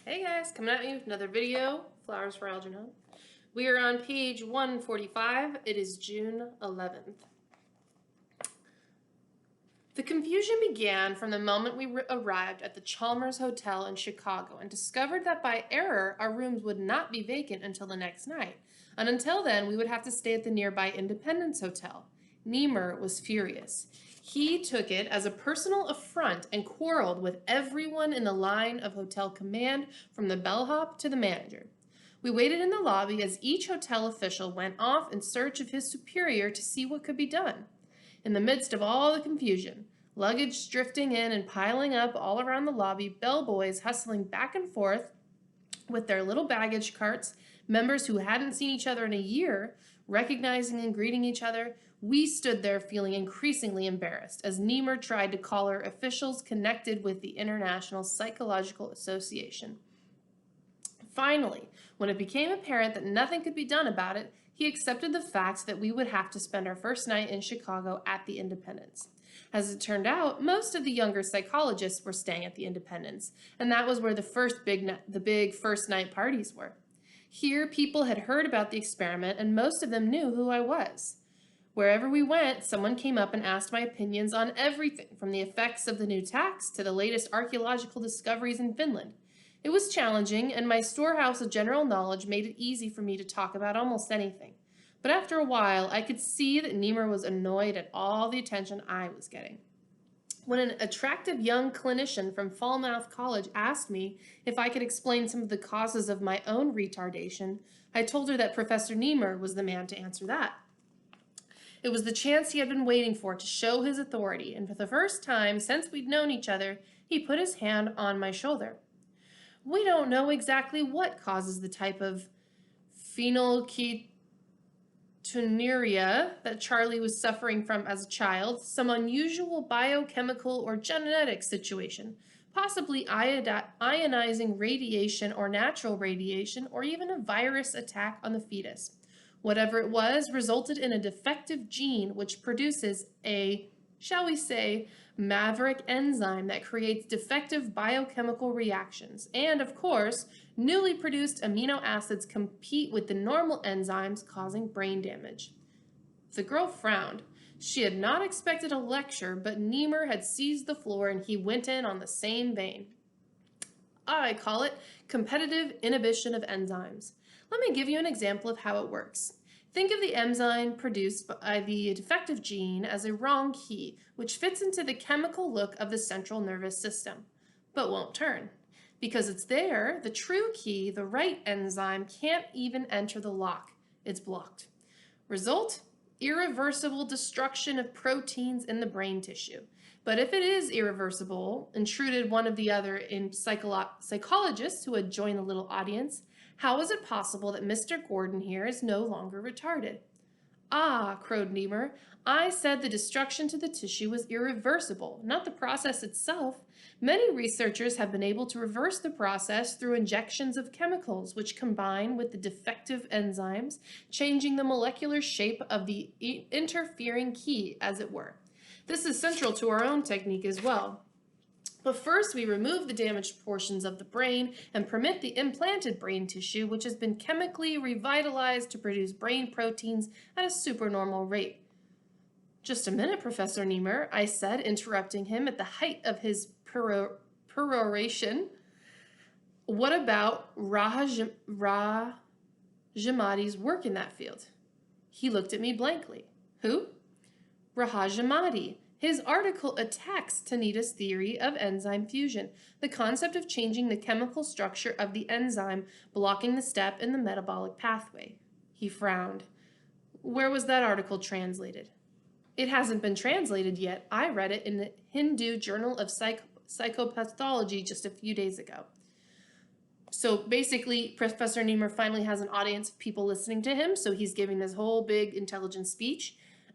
Hey guys, coming at you with another video, Flowers for Algernon. We are on page 145. It is June 11th. The confusion began from the moment we arrived at the Chalmers Hotel in Chicago and discovered that by error our rooms would not be vacant until the next night, and until then we would have to stay at the nearby Independence Hotel. Niemer was furious. He took it as a personal affront and quarreled with everyone in the line of hotel command, from the bellhop to the manager. We waited in the lobby as each hotel official went off in search of his superior to see what could be done. In the midst of all the confusion, luggage drifting in and piling up all around the lobby, bellboys hustling back and forth with their little baggage carts, members who hadn't seen each other in a year, recognizing and greeting each other, we stood there feeling increasingly embarrassed as Niemer tried to collar officials connected with the International Psychological Association. Finally, when it became apparent that nothing could be done about it, he accepted the fact that we would have to spend our first night in Chicago at the Independence. As it turned out, most of the younger psychologists were staying at the Independence, and that was where the big first night parties were. Here, people had heard about the experiment, and most of them knew who I was. Wherever we went, someone came up and asked my opinions on everything from the effects of the new tax to the latest archaeological discoveries in Finland. It was challenging, and my storehouse of general knowledge made it easy for me to talk about almost anything. But after a while, I could see that Niemer was annoyed at all the attention I was getting. When an attractive young clinician from Falmouth College asked me if I could explain some of the causes of my own retardation, I told her that Professor Niemer was the man to answer that. It was the chance he had been waiting for to show his authority, and for the first time since we'd known each other, he put his hand on my shoulder. We don't know exactly what causes the type of phenylketonuria that Charlie was suffering from as a child, some unusual biochemical or genetic situation, possibly ionizing radiation or natural radiation, or even a virus attack on the fetus. Whatever it was resulted in a defective gene which produces a, shall we say, maverick enzyme that creates defective biochemical reactions. And, of course, newly produced amino acids compete with the normal enzymes, causing brain damage. The girl frowned. She had not expected a lecture, but Niemer had seized the floor and he went in on the same vein. I call it competitive inhibition of enzymes. Let me give you an example of how it works. Think of the enzyme produced by the defective gene as a wrong key, which fits into the chemical look of the central nervous system, but won't turn. Because it's there, the true key, the right enzyme, can't even enter the lock. It's blocked. Result? Irreversible destruction of proteins in the brain tissue. But if it is irreversible, intruded one of the other psychologists who had joined the little audience, how is it possible that Mr. Gordon here is no longer retarded? Ah, crowed Niemer, I said the destruction to the tissue was irreversible, not the process itself. Many researchers have been able to reverse the process through injections of chemicals which combine with the defective enzymes, changing the molecular shape of the interfering key, as it were. This is central to our own technique as well. But first, we remove the damaged portions of the brain and permit the implanted brain tissue, which has been chemically revitalized to produce brain proteins at a supernormal rate. Just a minute, Professor Niemer, I said, interrupting him at the height of his peroration. What about Rahimadi's work in that field? He looked at me blankly. Who? Rahimadi. His article attacks Tanita's theory of enzyme fusion, the concept of changing the chemical structure of the enzyme, blocking the step in the metabolic pathway. He frowned. Where was that article translated? It hasn't been translated yet. I read it in the Hindu Journal of Psychopathology just a few days ago. So basically, Professor Niemer finally has an audience of people listening to him, so he's giving this whole big intelligent speech.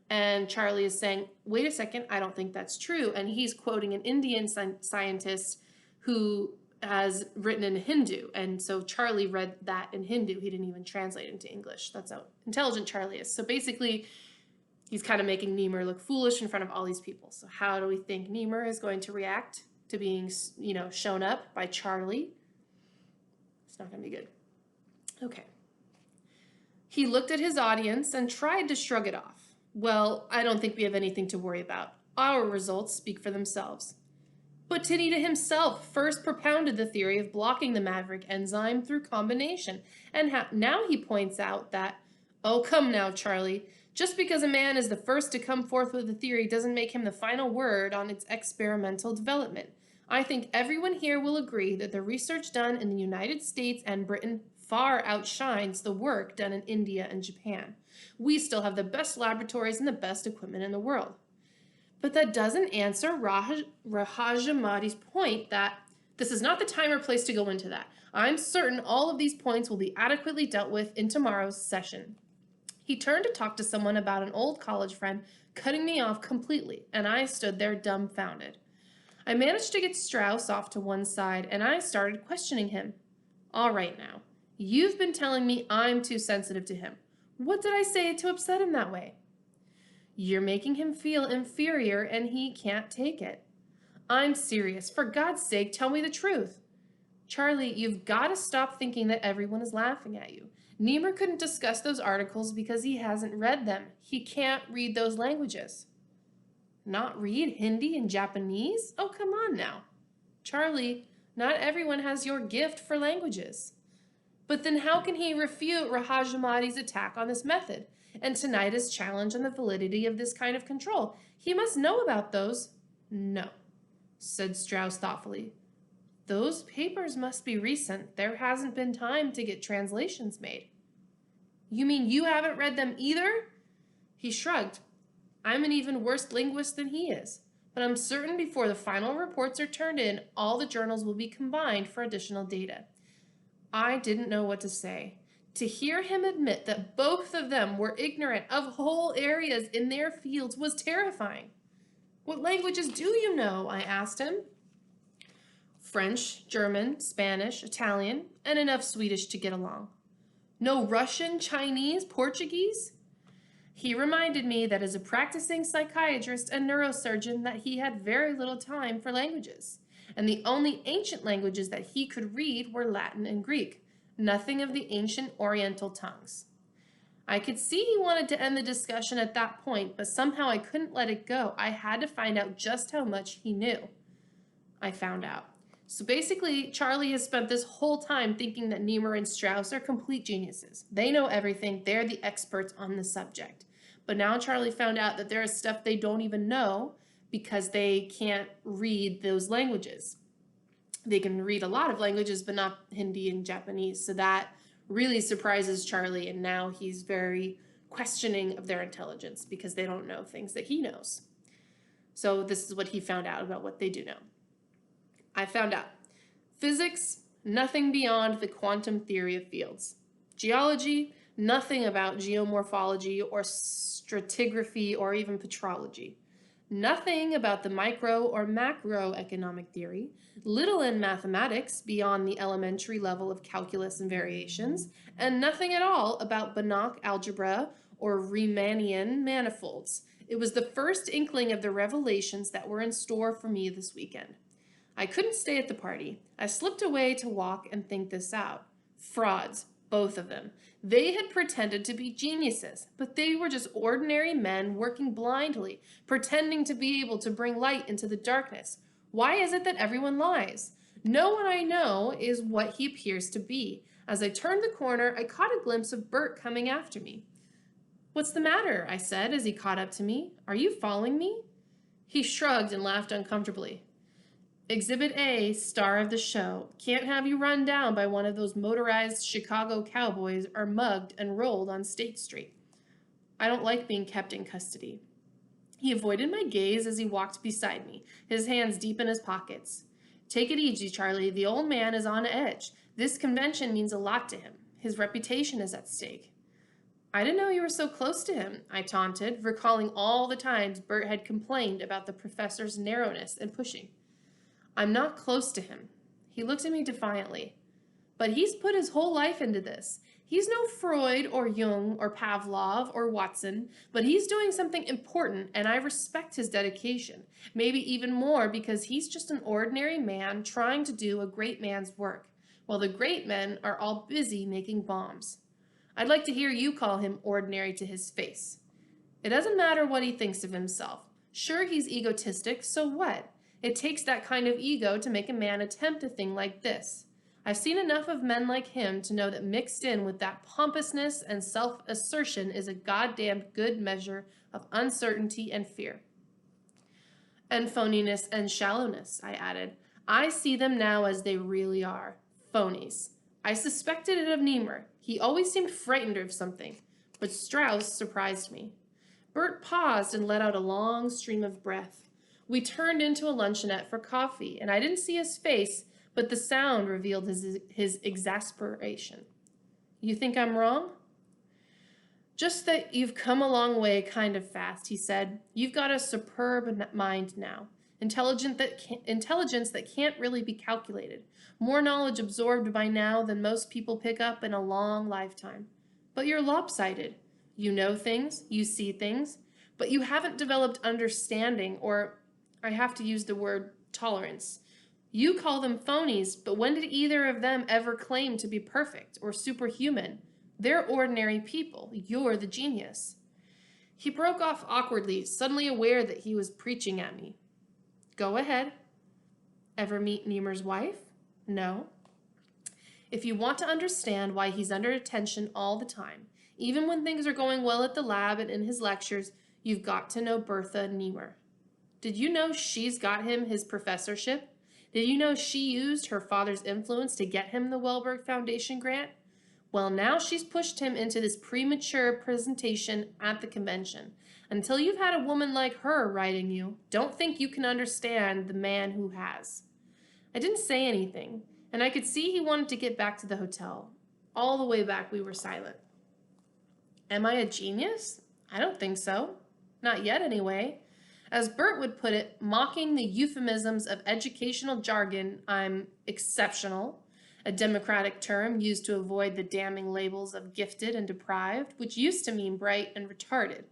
And Charlie is saying, wait a second, I don't think that's true. And he's quoting an Indian scientist who has written in Hindu. And so Charlie read that in Hindu. He didn't even translate it into English. That's how intelligent Charlie is. So basically, he's kind of making Niemer look foolish in front of all these people. So how do we think Niemer is going to react to being, shown up by Charlie? It's not going to be good. Okay. He looked at his audience and tried to shrug it off. Well, I don't think we have anything to worry about. Our results speak for themselves. But Tinita himself first propounded the theory of blocking the maverick enzyme through combination, and now he points out that, oh, come now, Charlie, just because a man is the first to come forth with a theory doesn't make him the final word on its experimental development. I think everyone here will agree that the research done in the United States and Britain far outshines the work done in India and Japan. We still have the best laboratories and the best equipment in the world. But that doesn't answer Rahajamadi's point that this is not the time or place to go into that. I'm certain all of these points will be adequately dealt with in tomorrow's session. He turned to talk to someone about an old college friend, cutting me off completely, and I stood there dumbfounded. I managed to get Strauss off to one side, and I started questioning him. All right now, you've been telling me I'm too sensitive to him. What did I say to upset him that way? You're making him feel inferior, and he can't take it. I'm serious. For God's sake, tell me the truth. Charlie, you've got to stop thinking that everyone is laughing at you. Niemer couldn't discuss those articles because he hasn't read them. He can't read those languages. Not read Hindi and Japanese? Oh, come on now. Charlie, not everyone has your gift for languages. But then how can he refute Rahajamadi's attack on this method and Tinita's challenge on the validity of this kind of control? He must know about those. No, said Strauss thoughtfully. Those papers must be recent. There hasn't been time to get translations made. You mean you haven't read them either? He shrugged. I'm an even worse linguist than he is, but I'm certain before the final reports are turned in, all the journals will be combined for additional data. I didn't know what to say. To hear him admit that both of them were ignorant of whole areas in their fields was terrifying. What languages do you know? I asked him. French, German, Spanish, Italian, and enough Swedish to get along. No Russian, Chinese, Portuguese? He reminded me that as a practicing psychiatrist and neurosurgeon that he had very little time for languages, and the only ancient languages that he could read were Latin and Greek, nothing of the ancient Oriental tongues. I could see he wanted to end the discussion at that point, but somehow I couldn't let it go. I had to find out just how much he knew. I found out. So basically, Charlie has spent this whole time thinking that Niemer and Strauss are complete geniuses. They know everything. They're the experts on the subject. But now Charlie found out that there is stuff they don't even know because they can't read those languages. They can read a lot of languages, but not Hindi and Japanese. So that really surprises Charlie, and now he's very questioning of their intelligence because they don't know things that he knows. So this is what he found out about what they do know. I found out. Physics, nothing beyond the quantum theory of fields. Geology, nothing about geomorphology or stratigraphy or even petrology. Nothing about the micro or macroeconomic theory. Little in mathematics beyond the elementary level of calculus and variations. And nothing at all about Banach algebra or Riemannian manifolds. It was the first inkling of the revelations that were in store for me this weekend. I couldn't stay at the party. I slipped away to walk and think this out. Frauds, both of them. They had pretended to be geniuses, but they were just ordinary men working blindly, pretending to be able to bring light into the darkness. Why is it that everyone lies? No one I know is what he appears to be. As I turned the corner, I caught a glimpse of Bert coming after me. What's the matter? I said as he caught up to me. Are you following me? He shrugged and laughed uncomfortably. Exhibit A, star of the show. Can't have you run down by one of those motorized Chicago cowboys or mugged and rolled on State Street. I don't like being kept in custody. He avoided my gaze as he walked beside me, his hands deep in his pockets. Take it easy, Charlie. The old man is on edge. This convention means a lot to him. His reputation is at stake. I didn't know you were so close to him, I taunted, recalling all the times Bert had complained about the professor's narrowness and pushing. I'm not close to him. He looked at me defiantly. But he's put his whole life into this. He's no Freud or Jung or Pavlov or Watson, but he's doing something important, and I respect his dedication. Maybe even more because he's just an ordinary man trying to do a great man's work. while the great men are all busy making bombs. I'd like to hear you call him ordinary to his face. It doesn't matter what he thinks of himself. Sure, he's egotistic, so what? It takes that kind of ego to make a man attempt a thing like this. I've seen enough of men like him to know that mixed in with that pompousness and self-assertion is a goddamned good measure of uncertainty and fear. And phoniness and shallowness, I added. I see them now as they really are, phonies. I suspected it of Niemer. He always seemed frightened of something, but Strauss surprised me. Bert paused and let out a long stream of breath. We turned into a luncheonette for coffee, and I didn't see his face, but the sound revealed his exasperation. You think I'm wrong? Just that you've come a long way kind of fast, he said. You've got a superb mind now. Intelligence that can't really be calculated. More knowledge absorbed by now than most people pick up in a long lifetime. But you're lopsided. You know things, you see things, but you haven't developed understanding, or I have to use the word tolerance. You call them phonies, but when did either of them ever claim to be perfect or superhuman? They're ordinary people. You're the genius. He broke off awkwardly, suddenly aware that he was preaching at me. Go ahead. Ever meet Niemer's wife? No. If you want to understand why he's under attention all the time, even when things are going well at the lab and in his lectures, you've got to know Bertha Niemer. Did you know she's got him his professorship? Did you know she used her father's influence to get him the Wellberg Foundation grant? Well, now she's pushed him into this premature presentation at the convention. Until you've had a woman like her writing you, don't think you can understand the man who has. I didn't say anything, and I could see he wanted to get back to the hotel. All the way back, we were silent. Am I a genius? I don't think so. Not yet, anyway. As Bert would put it, mocking the euphemisms of educational jargon, I'm exceptional, a democratic term used to avoid the damning labels of gifted and deprived, which used to mean bright and retarded.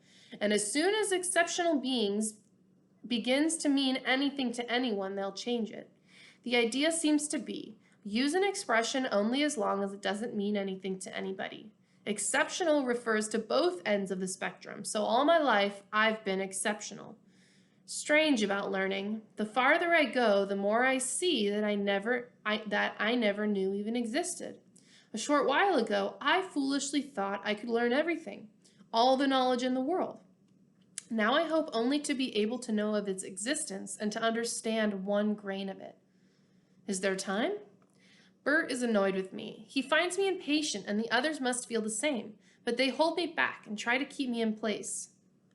And as soon as exceptional beings begins to mean anything to anyone, they'll change it. The idea seems to be, use an expression only as long as it doesn't mean anything to anybody. Exceptional refers to both ends of the spectrum, so all my life I've been exceptional. Strange about learning. The farther I go, the more I see that I never knew even existed. A short while ago, I foolishly thought I could learn everything, all the knowledge in the world. Now I hope only to be able to know of its existence and to understand one grain of it. Is there time? Bert is annoyed with me. He finds me impatient, and the others must feel the same, but they hold me back and try to keep me in place.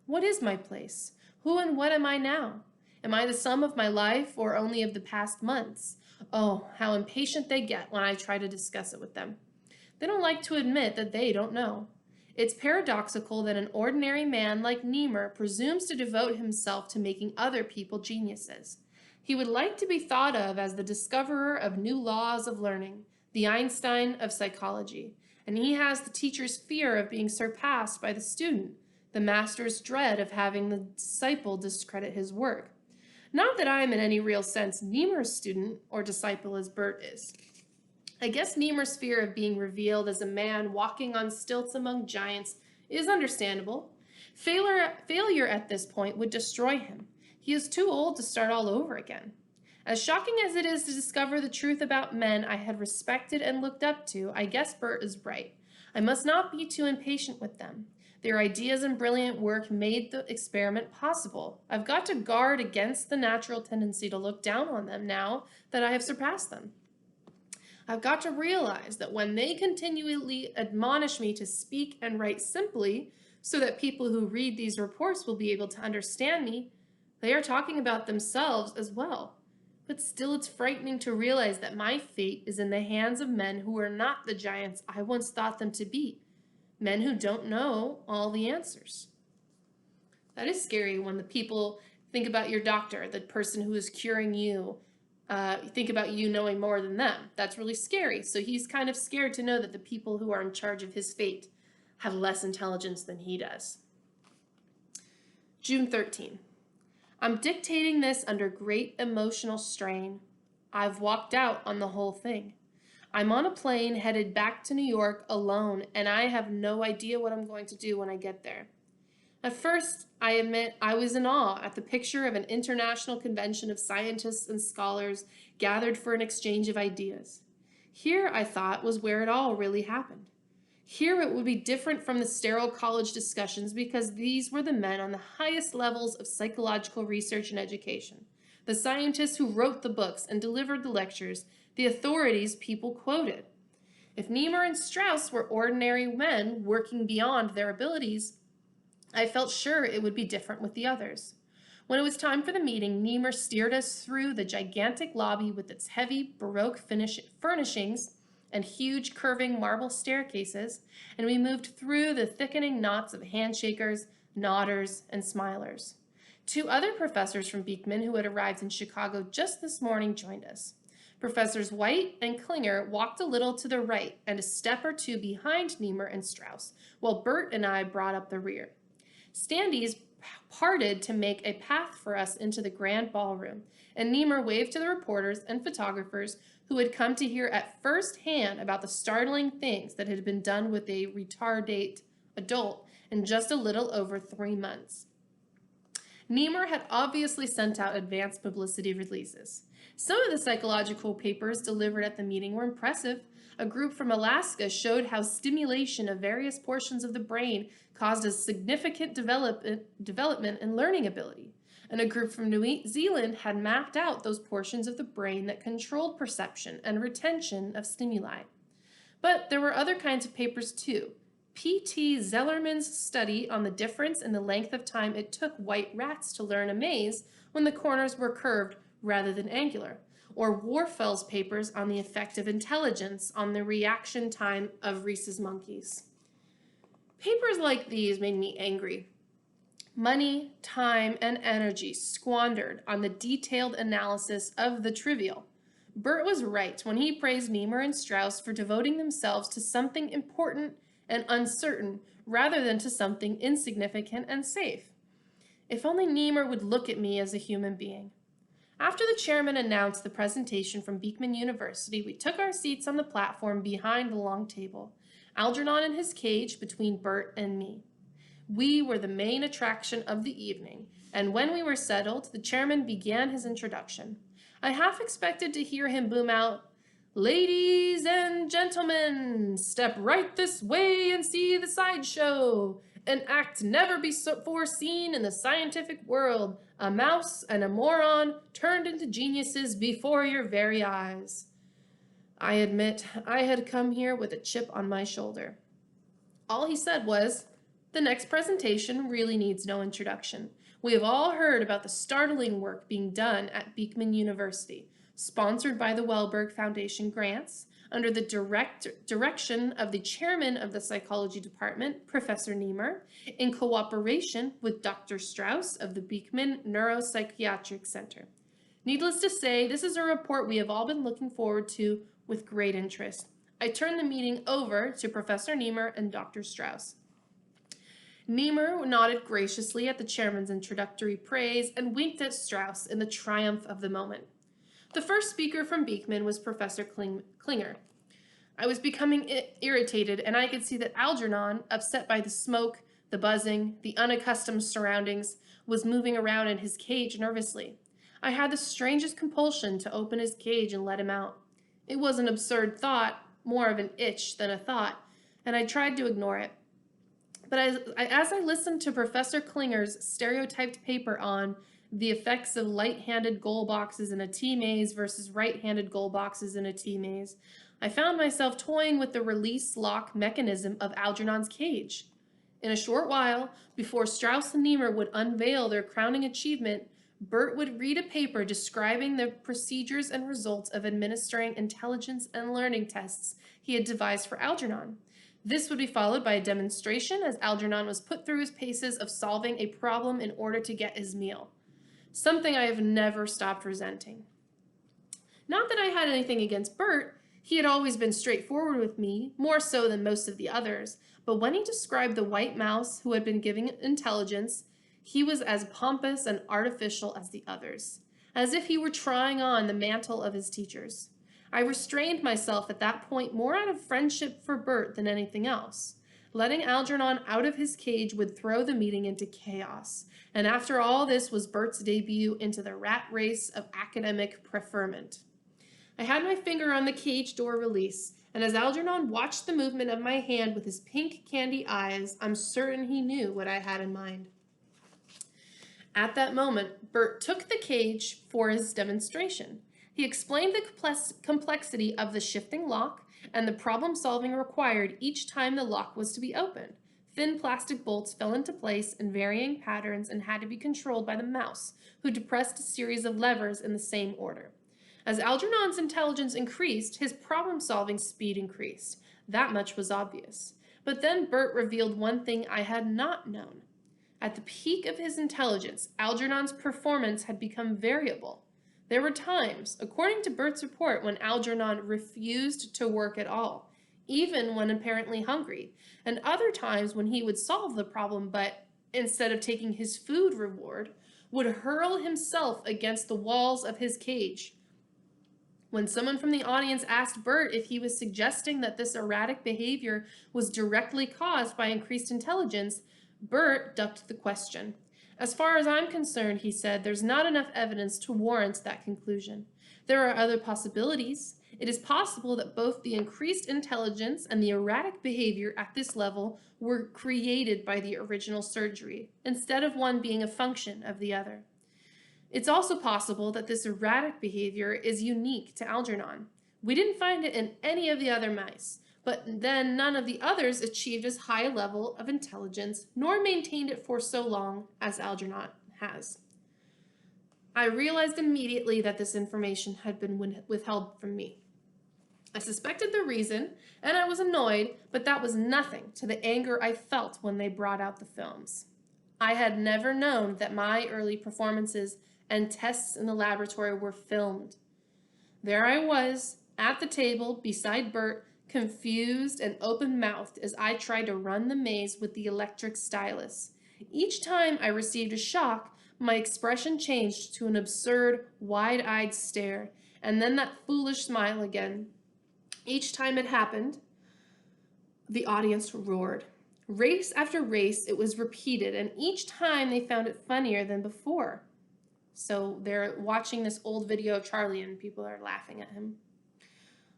What is my place? Who and what am I now? Am I the sum of my life or only of the past months? Oh, how impatient they get when I try to discuss it with them. They don't like to admit that they don't know. It's paradoxical that an ordinary man like Niemer presumes to devote himself to making other people geniuses. He would like to be thought of as the discoverer of new laws of learning, the Einstein of psychology, and he has the teacher's fear of being surpassed by the student, the master's dread of having the disciple discredit his work. Not that I'm in any real sense Niemer's student or disciple as Bert is. I guess Niemer's fear of being revealed as a man walking on stilts among giants is understandable. Failure at this point would destroy him. He is too old to start all over again. As shocking as it is to discover the truth about men I had respected and looked up to, I guess Bert is right. I must not be too impatient with them. Their ideas and brilliant work made the experiment possible. I've got to guard against the natural tendency to look down on them now that I have surpassed them. I've got to realize that when they continually admonish me to speak and write simply so that people who read these reports will be able to understand me, they are talking about themselves as well. But still it's frightening to realize that my fate is in the hands of men who are not the giants I once thought them to be. Men who don't know all the answers. That is scary when the people think about your doctor, the person who is curing you, think about you knowing more than them. That's really scary. So he's kind of scared to know that the people who are in charge of his fate have less intelligence than he does. June 13. I'm dictating this under great emotional strain. I've walked out on the whole thing. I'm on a plane headed back to New York alone, and I have no idea what I'm going to do when I get there. At first, I admit I was in awe at the picture of an international convention of scientists and scholars gathered for an exchange of ideas. Here, I thought, was where it all really happened. Here it would be different from the sterile college discussions because these were the men on the highest levels of psychological research and education, the scientists who wrote the books and delivered the lectures, the authorities people quoted. If Niemer and Strauss were ordinary men working beyond their abilities, I felt sure it would be different with the others. When it was time for the meeting, Niemer steered us through the gigantic lobby with its heavy Baroque furnishings and huge curving marble staircases, and we moved through the thickening knots of handshakers, nodders, and smilers. Two other professors from Beekman who had arrived in Chicago just this morning joined us. Professors White and Klinger walked a little to the right and a step or two behind Niemer and Strauss, while Bert and I brought up the rear. Standees parted to make a path for us into the grand ballroom, and Niemer waved to the reporters and photographers who had come to hear at first hand about the startling things that had been done with a retardate adult in just a little over 3 months. Niemer had obviously sent out advance publicity releases. Some of the psychological papers delivered at the meeting were impressive. A group from Alaska showed how stimulation of various portions of the brain caused a significant development in learning ability. And a group from New Zealand had mapped out those portions of the brain that controlled perception and retention of stimuli. But there were other kinds of papers too. P.T. Zellerman's study on the difference in the length of time it took white rats to learn a maze when the corners were curved rather than angular, or Warfel's papers on the effect of intelligence on the reaction time of rhesus monkeys. Papers like these made me angry. Money, time, and energy squandered on the detailed analysis of the trivial. Bert was right when he praised Niemer and Strauss for devoting themselves to something important and uncertain rather than to something insignificant and safe. If only Niemer would look at me as a human being. After the chairman announced the presentation from Beekman University, we took our seats on the platform behind the long table, Algernon in his cage between Bert and me. We were the main attraction of the evening, and when we were settled, the chairman began his introduction. I half expected to hear him boom out, "Ladies and gentlemen, step right this way and see the sideshow. An act never before seen in the scientific world. A mouse and a moron turned into geniuses before your very eyes." I admit I had come here with a chip on my shoulder. All he said was, "The next presentation really needs no introduction. We have all heard about the startling work being done at Beekman University, sponsored by the Wellberg Foundation grants, under the direction of the chairman of the psychology department, Professor Niemer, in cooperation with Dr. Strauss of the Beekman Neuropsychiatric Center. Needless to say, this is a report we have all been looking forward to with great interest." I turn the meeting over to Professor Niemer and Dr. Strauss. Niemer nodded graciously at the chairman's introductory praise and winked at Strauss in the triumph of the moment. The first speaker from Beekman was Professor Klinger. I was becoming irritated, and I could see that Algernon, upset by the smoke, the buzzing, the unaccustomed surroundings, was moving around in his cage nervously. I had the strangest compulsion to open his cage and let him out. It was an absurd thought, more of an itch than a thought, and I tried to ignore it. But as I listened to Professor Klinger's stereotyped paper on the effects of light-handed goal boxes in a T-maze versus right-handed goal boxes in a T-maze, I found myself toying with the release lock mechanism of Algernon's cage. In a short while, before Strauss and Niemer would unveil their crowning achievement, Bert would read a paper describing the procedures and results of administering intelligence and learning tests he had devised for Algernon. This would be followed by a demonstration as Algernon was put through his paces of solving a problem in order to get his meal. Something I have never stopped resenting. Not that I had anything against Bert. He had always been straightforward with me, more so than most of the others, but when he described the white mouse who had been given intelligence, he was as pompous and artificial as the others, as if he were trying on the mantle of his teachers. I restrained myself at that point more out of friendship for Bert than anything else. Letting Algernon out of his cage would throw the meeting into chaos, and after all, this was Bert's debut into the rat race of academic preferment. I had my finger on the cage door release, and as Algernon watched the movement of my hand with his pink candy eyes, I'm certain he knew what I had in mind. At that moment, Bert took the cage for his demonstration. He explained the complexity of the shifting lock and the problem-solving required each time the lock was to be opened. Thin plastic bolts fell into place in varying patterns and had to be controlled by the mouse, who depressed a series of levers in the same order. As Algernon's intelligence increased, his problem-solving speed increased. That much was obvious. But then Bert revealed one thing I had not known. At the peak of his intelligence, Algernon's performance had become variable. There were times, according to Bert's report, when Algernon refused to work at all, even when apparently hungry, and other times when he would solve the problem, but instead of taking his food reward, would hurl himself against the walls of his cage. When someone from the audience asked Bert if he was suggesting that this erratic behavior was directly caused by increased intelligence, Bert ducked the question. As far as I'm concerned, he said, there's not enough evidence to warrant that conclusion. There are other possibilities. It is possible that both the increased intelligence and the erratic behavior at this level were created by the original surgery, instead of one being a function of the other. It's also possible that this erratic behavior is unique to Algernon. We didn't find it in any of the other mice, but then none of the others achieved as high a level of intelligence nor maintained it for so long as Algernon has. I realized immediately that this information had been withheld from me. I suspected the reason, and I was annoyed, but that was nothing to the anger I felt when they brought out the films. I had never known that my early performances and tests in the laboratory were filmed. There I was, at the table, beside Bert, confused and open-mouthed as I tried to run the maze with the electric stylus. Each time I received a shock, my expression changed to an absurd, wide-eyed stare, and then that foolish smile again. Each time it happened, the audience roared. Race after race, it was repeated, and each time they found it funnier than before. So they're watching this old video of Charlie and people are laughing at him.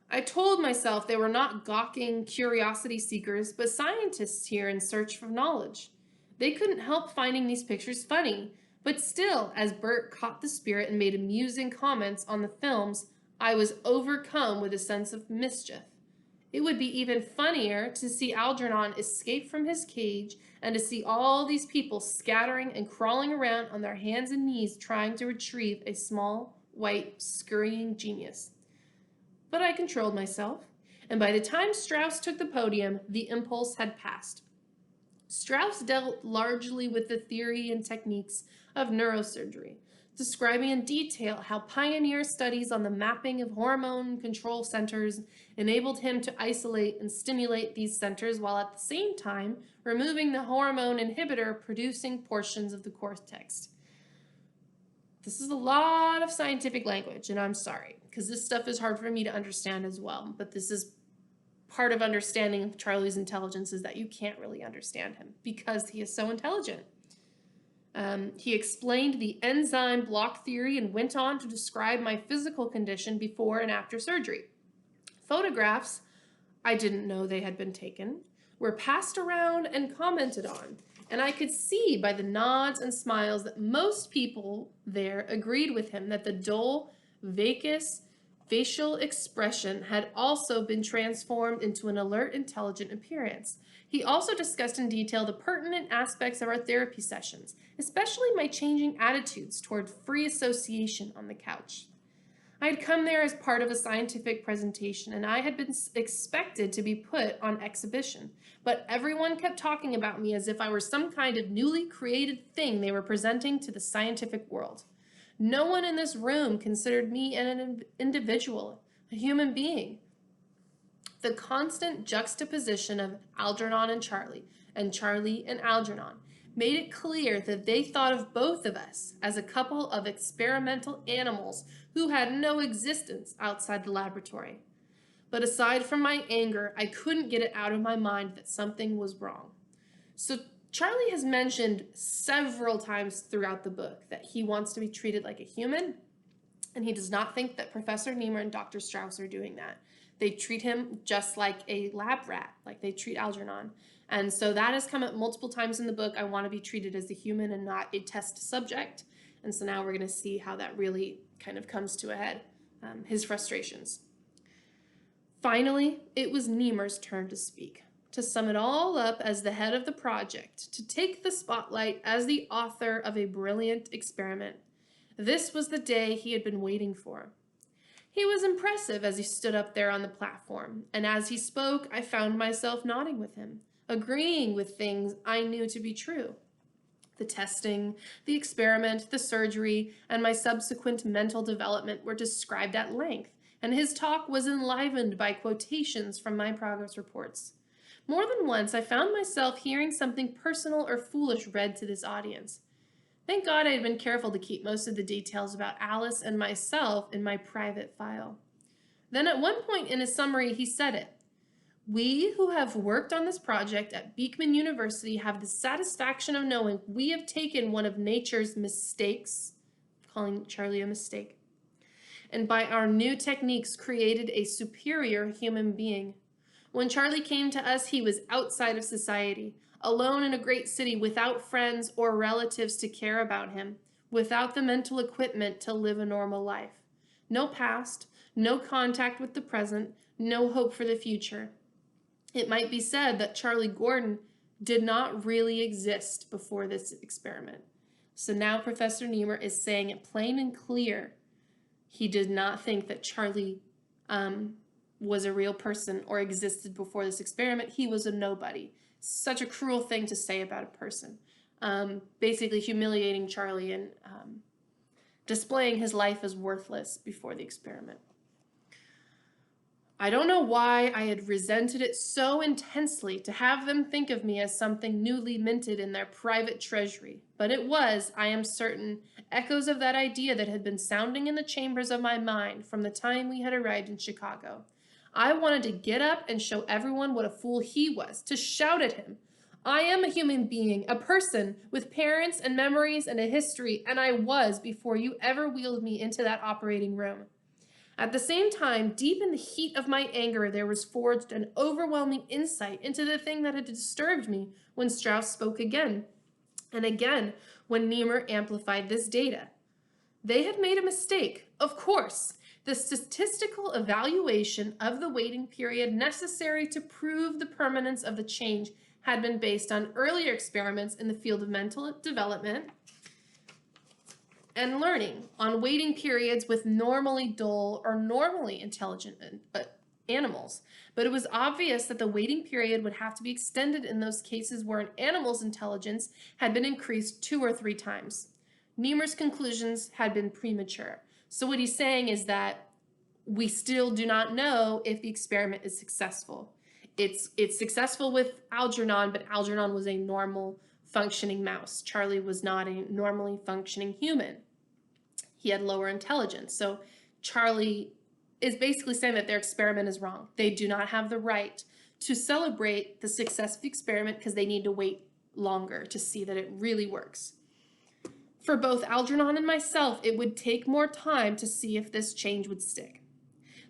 I told myself they were not gawking curiosity seekers, but scientists here in search for knowledge. They couldn't help finding these pictures funny, but still, as Bert caught the spirit and made amusing comments on the films, I was overcome with a sense of mischief. It would be even funnier to see Algernon escape from his cage and to see all these people scattering and crawling around on their hands and knees trying to retrieve a small, white, scurrying genius. But I controlled myself, and by the time Strauss took the podium, the impulse had passed. Strauss dealt largely with the theory and techniques of neurosurgery, describing in detail how pioneer studies on the mapping of hormone control centers enabled him to isolate and stimulate these centers while at the same time removing the hormone inhibitor producing portions of the cortex. This is a lot of scientific language, and I'm sorry, because this stuff is hard for me to understand as well, but this is part of understanding Charlie's intelligence is that you can't really understand him because he is so intelligent. He explained the enzyme block theory and went on to describe my physical condition before and after surgery. Photographs, I didn't know they had been taken, were passed around and commented on, and I could see by the nods and smiles that most people there agreed with him that the dull, vacuous facial expression had also been transformed into an alert, intelligent appearance. He also discussed in detail the pertinent aspects of our therapy sessions, especially my changing attitudes toward free association on the couch. I had come there as part of a scientific presentation, and I had been expected to be put on exhibition, but everyone kept talking about me as if I were some kind of newly created thing they were presenting to the scientific world. No one in this room considered me an individual, a human being. The constant juxtaposition of Algernon and Charlie and Algernon, made it clear that they thought of both of us as a couple of experimental animals who had no existence outside the laboratory. But aside from my anger, I couldn't get it out of my mind that something was wrong. So Charlie has mentioned several times throughout the book that he wants to be treated like a human, and he does not think that Professor Niemer and Dr. Strauss are doing that. They treat him just like a lab rat, like they treat Algernon. And so that has come up multiple times in the book. I want to be treated as a human and not a test subject. And so now we're going to see how that really kind of comes to a head, his frustrations. Finally, it was Niemer's turn to speak, to sum it all up as the head of the project, to take the spotlight as the author of a brilliant experiment. This was the day he had been waiting for. He was impressive as he stood up there on the platform, and as he spoke, I found myself nodding with him, agreeing with things I knew to be true. The testing, the experiment, the surgery, and my subsequent mental development were described at length, and his talk was enlivened by quotations from my progress reports. More than once, I found myself hearing something personal or foolish read to this audience. Thank God I had been careful to keep most of the details about Alice and myself in my private file. Then at one point in his summary, he said it. We who have worked on this project at Beekman University have the satisfaction of knowing we have taken one of nature's mistakes, calling Charlie a mistake, and by our new techniques created a superior human being. When Charlie came to us, he was outside of society, alone in a great city without friends or relatives to care about him, without the mental equipment to live a normal life. No past, no contact with the present, no hope for the future. It might be said that Charlie Gordon did not really exist before this experiment. So now Professor Niemer is saying it plain and clear. He did not think that Charlie was a real person or existed before this experiment. He was a nobody. Such a cruel thing to say about a person. Basically humiliating Charlie and displaying his life as worthless before the experiment. I don't know why I had resented it so intensely to have them think of me as something newly minted in their private treasury, but it was, I am certain, echoes of that idea that had been sounding in the chambers of my mind from the time we had arrived in Chicago. I wanted to get up and show everyone what a fool he was, to shout at him. I am a human being, a person with parents and memories and a history, and I was before you ever wheeled me into that operating room. At the same time, deep in the heat of my anger, there was forged an overwhelming insight into the thing that had disturbed me when Strauss spoke again, and again when Niemer amplified this data. They had made a mistake, of course. The statistical evaluation of the waiting period necessary to prove the permanence of the change had been based on earlier experiments in the field of mental development and learning, on waiting periods with normally dull or normally intelligent animals. But it was obvious that the waiting period would have to be extended in those cases where an animal's intelligence had been increased 2 or 3 times. Niemer's conclusions had been premature. So what he's saying is that we still do not know if the experiment is successful. It's successful with Algernon, but Algernon was a normal functioning mouse. Charlie was not a normally functioning human. He had lower intelligence. So Charlie is basically saying that their experiment is wrong. They do not have the right to celebrate the success of the experiment because they need to wait longer to see that it really works. For both Algernon and myself, it would take more time to see if this change would stick.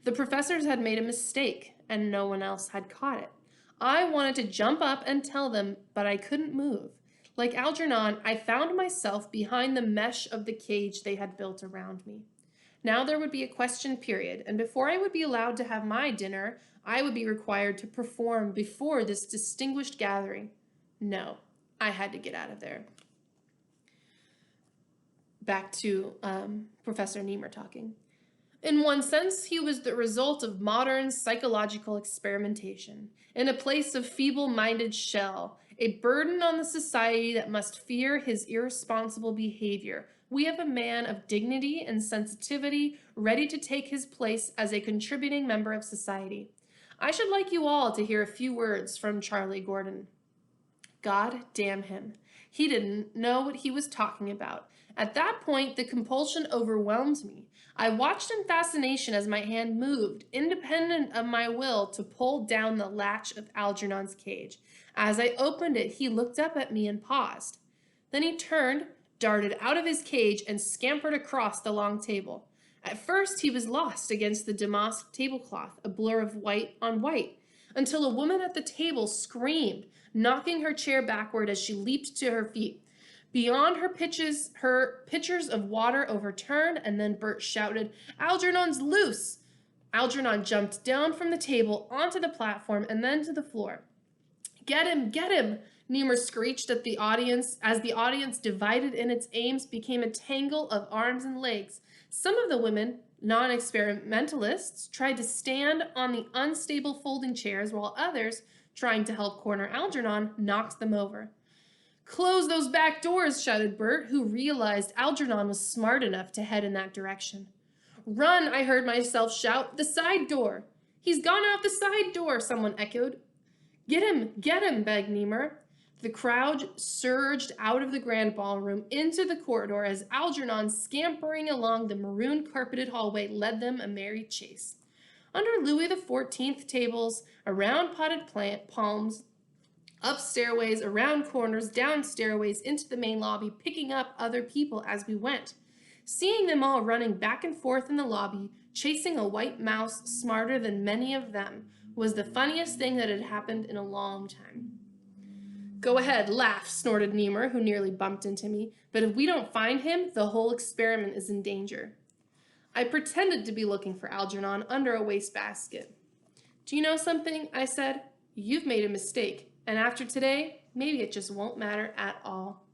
The professors had made a mistake, and no one else had caught it. I wanted to jump up and tell them, but I couldn't move. Like Algernon, I found myself behind the mesh of the cage they had built around me. Now there would be a question period, and before I would be allowed to have my dinner, I would be required to perform before this distinguished gathering. No, I had to get out of there. Back to Professor Niemer talking. In one sense, he was the result of modern psychological experimentation, in a place of feeble-minded shell, a burden on the society that must fear his irresponsible behavior. We have a man of dignity and sensitivity ready to take his place as a contributing member of society. I should like you all to hear a few words from Charlie Gordon. God damn him. He didn't know what he was talking about. At that point, the compulsion overwhelmed me. I watched in fascination as my hand moved, independent of my will, to pull down the latch of Algernon's cage. As I opened it, he looked up at me and paused. Then he turned, darted out of his cage, and scampered across the long table. At first, he was lost against the damask tablecloth, a blur of white on white, until a woman at the table screamed, knocking her chair backward as she leaped to her feet. Beyond her pitchers of water overturned, and then Bert shouted, "Algernon's loose!" Algernon jumped down from the table onto the platform and then to the floor. Get him! Get him!" Niemer screeched at the audience as the audience, divided in its aims, became a tangle of arms and legs. Some of the women, non-experimentalists, tried to stand on the unstable folding chairs, while others, trying to help corner Algernon, knocked them over. "Close those back doors," shouted Bert, who realized Algernon was smart enough to head in that direction. "Run," I heard myself shout. "The side door." "He's gone out the side door," someone echoed. Get him, begged Niemer. The crowd surged out of the grand ballroom into the corridor as Algernon, scampering along the maroon-carpeted hallway, led them a merry chase. Under Louis XIV tables, around potted plant palms, up stairways, around corners, down stairways, into the main lobby, picking up other people as we went. Seeing them all running back and forth in the lobby, chasing a white mouse smarter than many of them, was the funniest thing that had happened in a long time. "Go ahead, laugh," snorted Niemer, who nearly bumped into me, "but if we don't find him, the whole experiment is in danger." I pretended to be looking for Algernon under a wastebasket. "Do you know something?" I said. "You've made a mistake, and after today, maybe it just won't matter at all."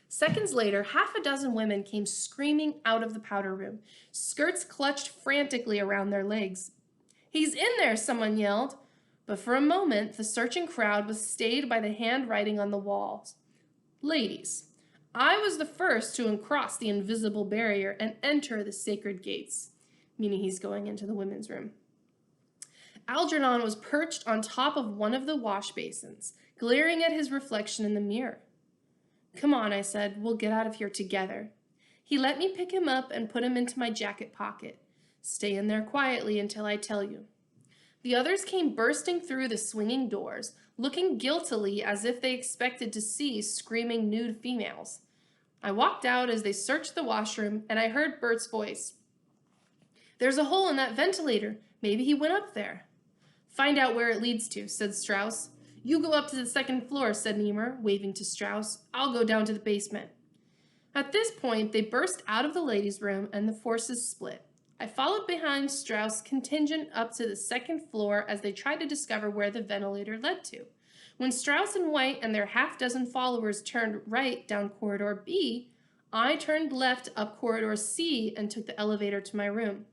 Seconds later, half a dozen women came screaming out of the powder room, skirts clutched frantically around their legs. "He's in there!" someone yelled. But for a moment, the searching crowd was stayed by the handwriting on the walls. Ladies. I was the first to uncross the invisible barrier and enter the sacred gates, meaning he's going into the women's room. Algernon was perched on top of one of the wash basins, glaring at his reflection in the mirror. "Come on," I said, "we'll get out of here together." He let me pick him up and put him into my jacket pocket. "Stay in there quietly until I tell you." The others came bursting through the swinging doors, looking guiltily as if they expected to see screaming nude females. I walked out as they searched the washroom, and I heard Bert's voice. "There's a hole in that ventilator. Maybe he went up there." "Find out where it leads to," said Strauss. "You go up to the second floor," said Niemer, waving to Strauss. "I'll go down to the basement." At this point, they burst out of the ladies' room, and the forces split. I followed behind Strauss' contingent up to the second floor as they tried to discover where the ventilator led to. When Strauss and White and their half-dozen followers turned right down corridor B, I turned left up corridor C and took the elevator to my room.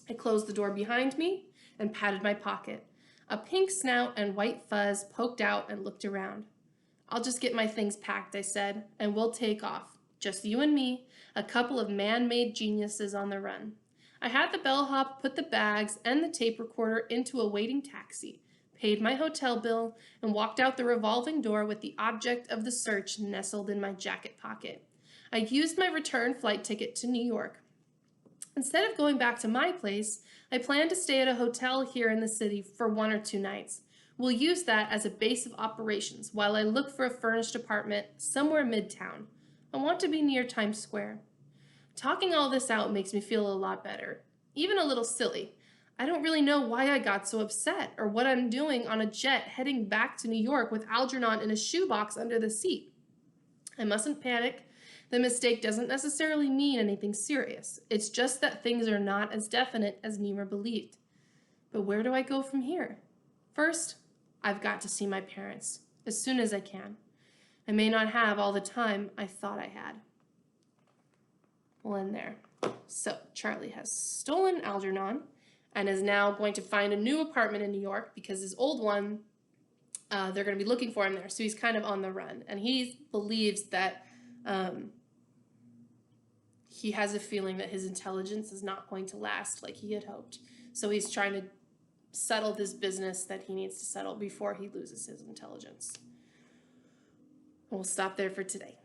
I closed the door behind me and patted my pocket. A pink snout and white fuzz poked out and looked around. "I'll just get my things packed," I said, "and we'll take off. Just you and me, a couple of man-made geniuses on the run." I had the bellhop put the bags and the tape recorder into a waiting taxi, paid my hotel bill, and walked out the revolving door with the object of the search nestled in my jacket pocket. I used my return flight ticket to New York. Instead of going back to my place, I planned to stay at a hotel here in the city for 1 or 2 nights. We'll use that as a base of operations while I look for a furnished apartment somewhere midtown. I want to be near Times Square. Talking all this out makes me feel a lot better, even a little silly. I don't really know why I got so upset or what I'm doing on a jet heading back to New York with Algernon in a shoebox under the seat. I mustn't panic. The mistake doesn't necessarily mean anything serious. It's just that things are not as definite as Niemer believed. But where do I go from here? First, I've got to see my parents, as soon as I can. I may not have all the time I thought I had. We'll end there. So, Charlie has stolen Algernon and is now going to find a new apartment in New York because his old one, they're going to be looking for him there. So he's kind of on the run. And he believes that he has a feeling that his intelligence is not going to last like he had hoped. So he's trying to settle this business that he needs to settle before he loses his intelligence. We'll stop there for today.